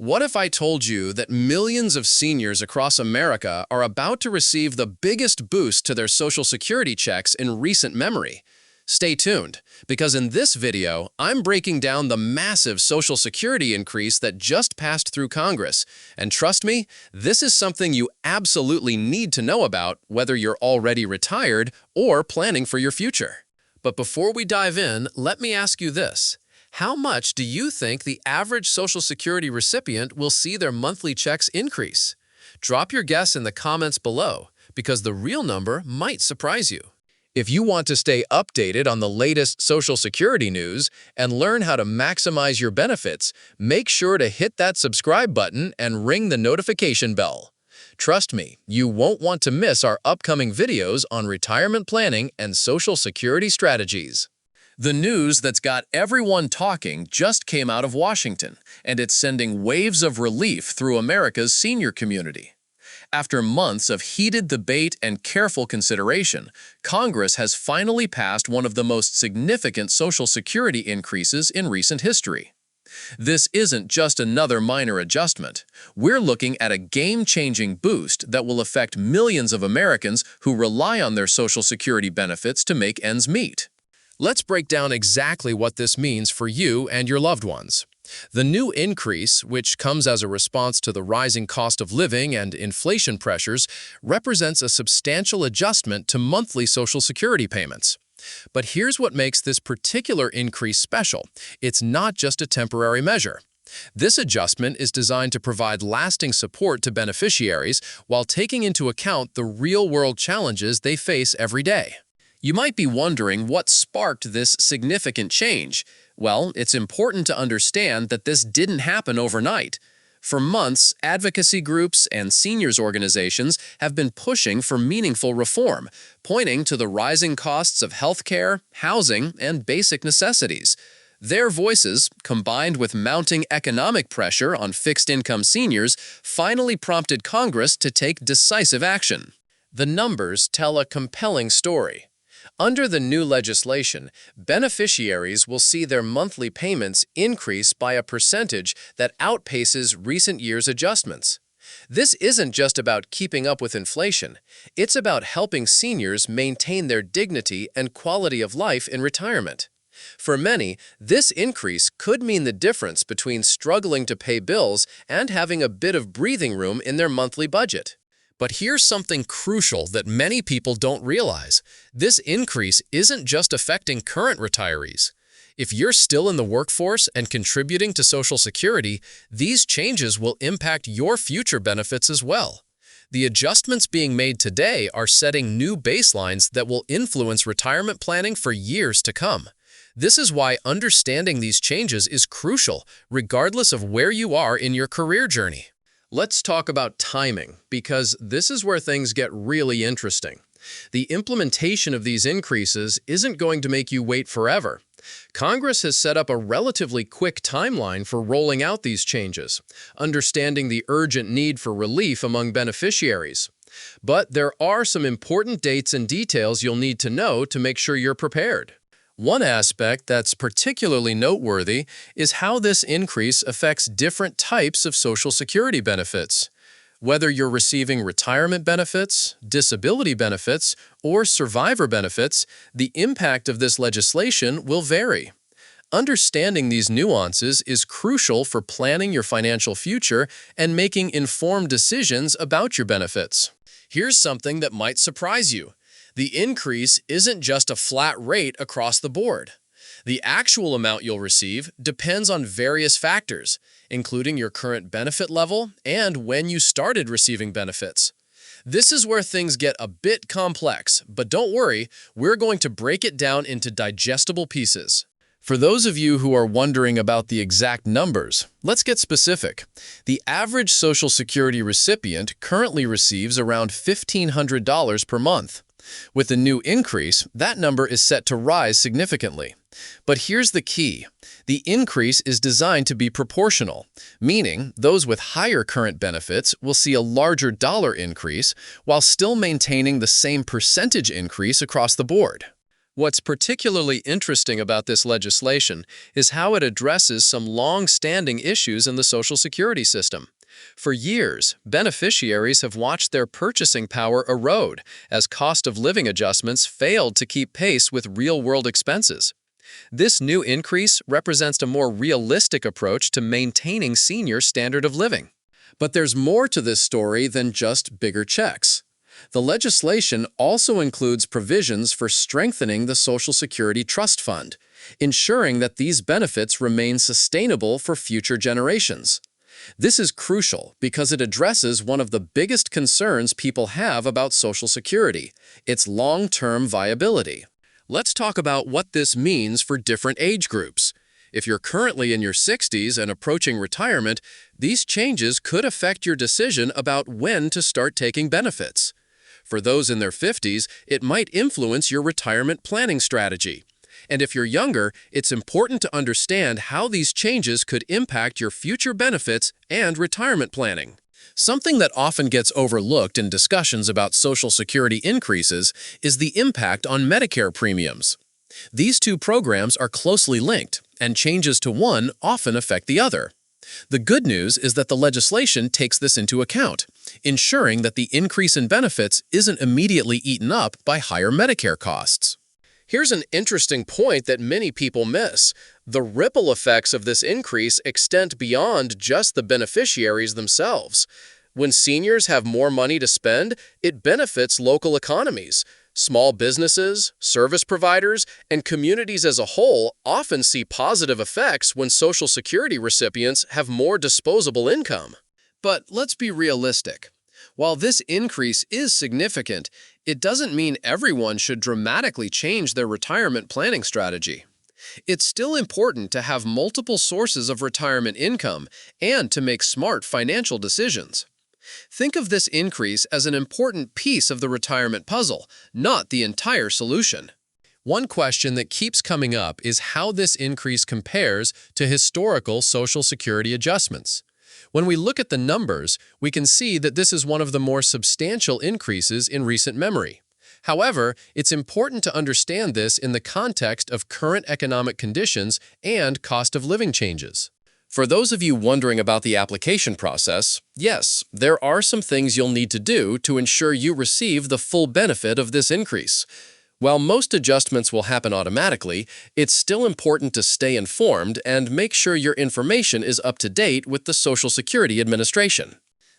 What if I told you that millions of seniors across America are about to receive the biggest boost to their Social Security checks in recent memory? Stay tuned, because in this video, I'm breaking down the massive Social Security increase that just passed through Congress. And trust me, this is something you absolutely need to know about, whether you're already retired or planning for your future. But before we dive in, let me ask you this. How much do you think the average Social Security recipient will see their monthly checks increase? Drop your guess in the comments below, because the real number might surprise you. If you want to stay updated on the latest Social Security news and learn how to maximize your benefits, make sure to hit that subscribe button and ring the notification bell. Trust me, you won't want to miss our upcoming videos on retirement planning and Social Security strategies. The news that's got everyone talking just came out of Washington, and it's sending waves of relief through America's senior community. After months of heated debate and careful consideration, Congress has finally passed one of the most significant Social Security increases in recent history. This isn't just another minor adjustment. We're looking at a game-changing boost that will affect millions of Americans who rely on their Social Security benefits to make ends meet. Let's break down exactly what this means for you and your loved ones. The new increase, which comes as a response to the rising cost of living and inflation pressures, represents a substantial adjustment to monthly Social Security payments. But here's what makes this particular increase special. It's not just a temporary measure. This adjustment is designed to provide lasting support to beneficiaries while taking into account the real-world challenges they face every day. You might be wondering what sparked this significant change. Well, it's important to understand that this didn't happen overnight. For months, advocacy groups and seniors organizations have been pushing for meaningful reform, pointing to the rising costs of healthcare, housing, and basic necessities. Their voices, combined with mounting economic pressure on fixed-income seniors, finally prompted Congress to take decisive action. The numbers tell a compelling story. Under the new legislation, beneficiaries will see their monthly payments increase by a percentage that outpaces recent years' adjustments. This isn't just about keeping up with inflation. It's about helping seniors maintain their dignity and quality of life in retirement. For many, this increase could mean the difference between struggling to pay bills and having a bit of breathing room in their monthly budget. But here's something crucial that many people don't realize. This increase isn't just affecting current retirees. If you're still in the workforce and contributing to Social Security, these changes will impact your future benefits as well. The adjustments being made today are setting new baselines that will influence retirement planning for years to come. This is why understanding these changes is crucial, regardless of where you are in your career journey. Let's talk about timing, because this is where things get really interesting. The implementation of these increases isn't going to make you wait forever. Congress has set up a relatively quick timeline for rolling out these changes, understanding the urgent need for relief among beneficiaries. But there are some important dates and details you'll need to know to make sure you're prepared. One aspect that's particularly noteworthy is how this increase affects different types of Social Security benefits. Whether you're receiving retirement benefits, disability benefits, or survivor benefits, the impact of this legislation will vary. Understanding these nuances is crucial for planning your financial future and making informed decisions about your benefits. Here's something that might surprise you. The increase isn't just a flat rate across the board. The actual amount you'll receive depends on various factors, including your current benefit level and when you started receiving benefits. This is where things get a bit complex, but don't worry, we're going to break it down into digestible pieces. For those of you who are wondering about the exact numbers, let's get specific. The average Social Security recipient currently receives around $1,500 per month. With the new increase, that number is set to rise significantly. But here's the key. The increase is designed to be proportional, meaning those with higher current benefits will see a larger dollar increase while still maintaining the same percentage increase across the board. What's particularly interesting about this legislation is how it addresses some long-standing issues in the Social Security system. For years, beneficiaries have watched their purchasing power erode as cost of living adjustments failed to keep pace with real-world expenses. This new increase represents a more realistic approach to maintaining senior standard of living. But there's more to this story than just bigger checks. The legislation also includes provisions for strengthening the Social Security Trust Fund, ensuring that these benefits remain sustainable for future generations. This is crucial because it addresses one of the biggest concerns people have about Social Security, its long-term viability. Let's talk about what this means for different age groups. If you're currently in your 60s and approaching retirement, these changes could affect your decision about when to start taking benefits. For those in their 50s, it might influence your retirement planning strategy. And if you're younger, it's important to understand how these changes could impact your future benefits and retirement planning. Something that often gets overlooked in discussions about Social Security increases is the impact on Medicare premiums. These two programs are closely linked, and changes to one often affect the other. The good news is that the legislation takes this into account, ensuring that the increase in benefits isn't immediately eaten up by higher Medicare costs. Here's an interesting point that many people miss. The ripple effects of this increase extend beyond just the beneficiaries themselves. When seniors have more money to spend, it benefits local economies. Small businesses, service providers, and communities as a whole often see positive effects when Social Security recipients have more disposable income. But let's be realistic. While this increase is significant, it doesn't mean everyone should dramatically change their retirement planning strategy. It's still important to have multiple sources of retirement income and to make smart financial decisions. Think of this increase as an important piece of the retirement puzzle, not the entire solution. One question that keeps coming up is how this increase compares to historical Social Security adjustments. When we look at the numbers, we can see that this is one of the more substantial increases in recent memory. However, it's important to understand this in the context of current economic conditions and cost of living changes. For those of you wondering about the application process, yes, there are some things you'll need to do to ensure you receive the full benefit of this increase. While most adjustments will happen automatically, it's still important to stay informed and make sure your information is up to date with the Social Security Administration.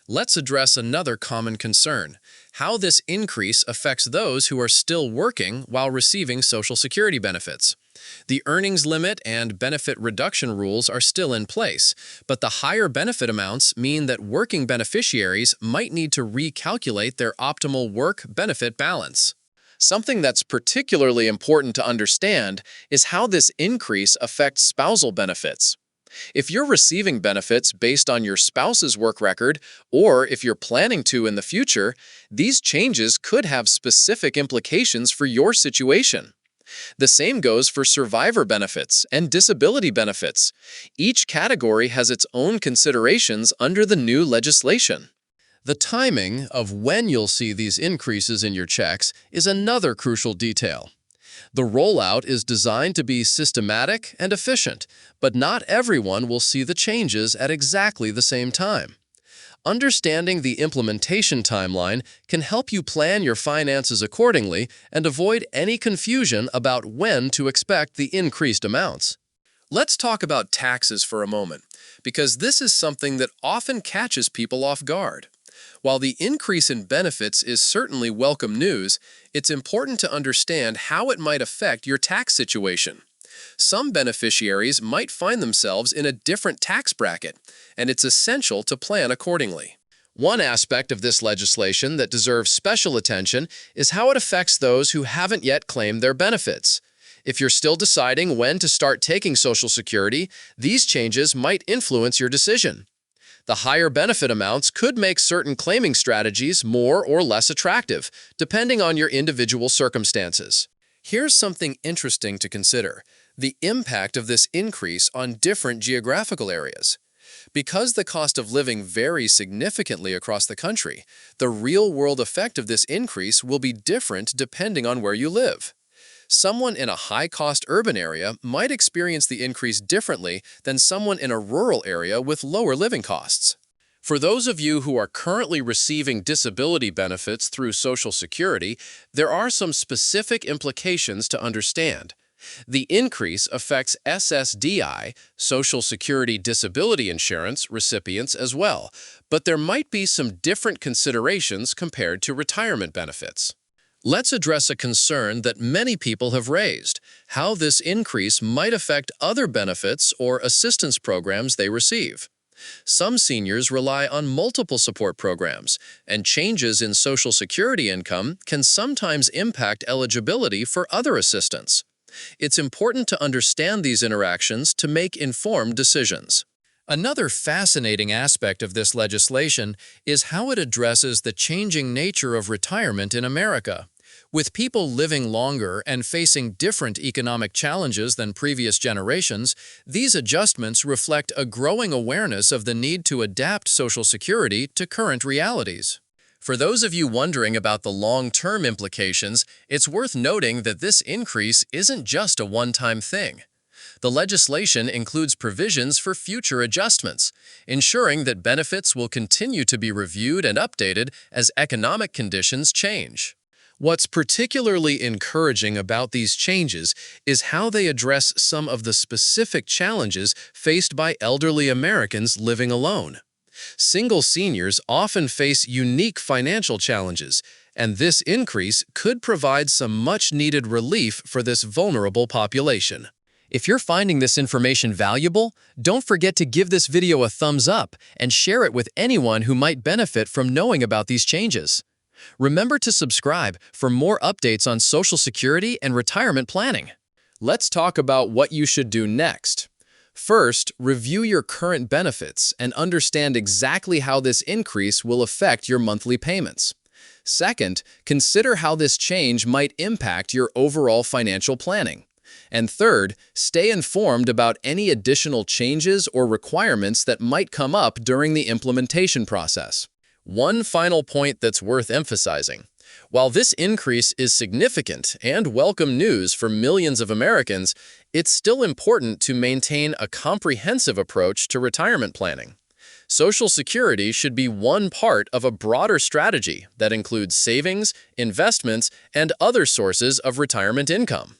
Let's address another common concern: how this increase affects those who are still working while receiving Social Security benefits. The earnings limit and benefit reduction rules are still in place, but the higher benefit amounts mean that working beneficiaries might need to recalculate their optimal work-benefit balance. Something that's particularly important to understand is how this increase affects spousal benefits. If you're receiving benefits based on your spouse's work record, or if you're planning to in the future, these changes could have specific implications for your situation. The same goes for survivor benefits and disability benefits. Each category has its own considerations under the new legislation. The timing of when you'll see these increases in your checks is another crucial detail. The rollout is designed to be systematic and efficient, but not everyone will see the changes at exactly the same time. Understanding the implementation timeline can help you plan your finances accordingly and avoid any confusion about when to expect the increased amounts. Let's talk about taxes for a moment, because this is something that often catches people off guard. While the increase in benefits is certainly welcome news, it's important to understand how it might affect your tax situation. Some beneficiaries might find themselves in a different tax bracket, and it's essential to plan accordingly. One aspect of this legislation that deserves special attention is how it affects those who haven't yet claimed their benefits. If you're still deciding when to start taking Social Security, these changes might influence your decision. The higher benefit amounts could make certain claiming strategies more or less attractive, depending on your individual circumstances. Here's something interesting to consider: the impact of this increase on different geographical areas. Because the cost of living varies significantly across the country, the real-world effect of this increase will be different depending on where you live. Someone in a high-cost urban area might experience the increase differently than someone in a rural area with lower living costs. For those of you who are currently receiving disability benefits through Social Security, there are some specific implications to understand. The increase affects SSDI, Social Security Disability Insurance, recipients as well, but there might be some different considerations compared to retirement benefits. Let's address a concern that many people have raised: how this increase might affect other benefits or assistance programs they receive. Some seniors rely on multiple support programs, and changes in Social Security income can sometimes impact eligibility for other assistance. It's important to understand these interactions to make informed decisions. Another fascinating aspect of this legislation is how it addresses the changing nature of retirement in America. With people living longer and facing different economic challenges than previous generations, these adjustments reflect a growing awareness of the need to adapt Social Security to current realities. For those of you wondering about the long-term implications, it's worth noting that this increase isn't just a one-time thing. The legislation includes provisions for future adjustments, ensuring that benefits will continue to be reviewed and updated as economic conditions change. What's particularly encouraging about these changes is how they address some of the specific challenges faced by elderly Americans living alone. Single seniors often face unique financial challenges, and this increase could provide some much-needed relief for this vulnerable population. If you're finding this information valuable, don't forget to give this video a thumbs up and share it with anyone who might benefit from knowing about these changes. Remember to subscribe for more updates on Social Security and retirement planning. Let's talk about what you should do next. First, review your current benefits and understand exactly how this increase will affect your monthly payments. Second, consider how this change might impact your overall financial planning. And third, stay informed about any additional changes or requirements that might come up during the implementation process. One final point that's worth emphasizing: while this increase is significant and welcome news for millions of Americans, it's still important to maintain a comprehensive approach to retirement planning. Social Security should be one part of a broader strategy that includes savings, investments, and other sources of retirement income.